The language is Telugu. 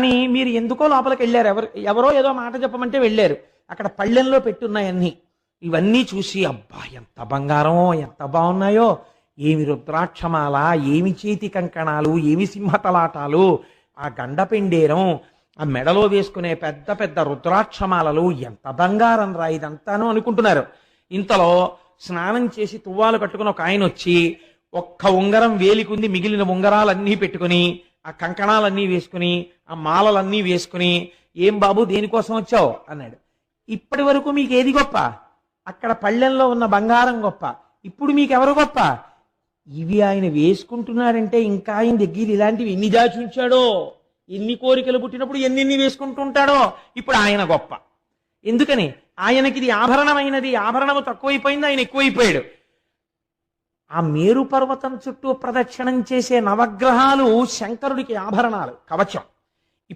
కానీ మీరు ఎందుకో లోపలికి వెళ్ళారు, ఎవరో ఏదో మాట చెప్పమంటే వెళ్ళారు. అక్కడ పళ్ళెంలో పెట్టున్నాయన్నీ. ఇవన్నీ చూసి అబ్బా ఎంత బంగారమో, ఎంత బాగున్నాయో, ఏమి రుద్రాక్షమాల, ఏమి చేతి కంకణాలు, ఏమి సింహతలాటాలు, ఆ గండపెండేరం, ఆ మెడలో వేసుకునే పెద్ద పెద్ద రుద్రాక్షమాలలు, ఎంత బంగారం రా ఇదంతాను అనుకుంటున్నారు. ఇంతలో స్నానం చేసి తువ్వాలు కట్టుకుని ఒక ఆయన వచ్చి ఒక్క ఉంగరం వేలికుంది, మిగిలిన ఉంగరాలన్నీ పెట్టుకుని ఆ కంకణాలన్నీ వేసుకుని ఆ మాలలన్నీ వేసుకుని, ఏం బాబు దేనికోసం వచ్చావు అన్నాడు. ఇప్పటి వరకు మీకు ఏది గొప్ప? అక్కడ పళ్ళెంలో ఉన్న బంగారం గొప్ప. ఇప్పుడు మీకెవరు గొప్ప? ఇవి ఆయన వేసుకుంటున్నాడంటే ఇంకా ఆయన దగ్గర ఇలాంటివి ఎన్ని దాచి ఉంచాడో, ఎన్ని కోరికలు పుట్టినప్పుడు ఎన్ని వేసుకుంటుంటాడో. ఇప్పుడు ఆయన గొప్ప. ఎందుకని? ఆయనకి ఇది ఆభరణమైనది, ఆభరణము తక్కువైపోయింది, ఆయన ఎక్కువైపోయాడు. ఆ మేరు పర్వతం చుట్టూ ప్రదక్షిణం చేసే నవగ్రహాలు శంకరుడికి ఆభరణాలు, కవచం.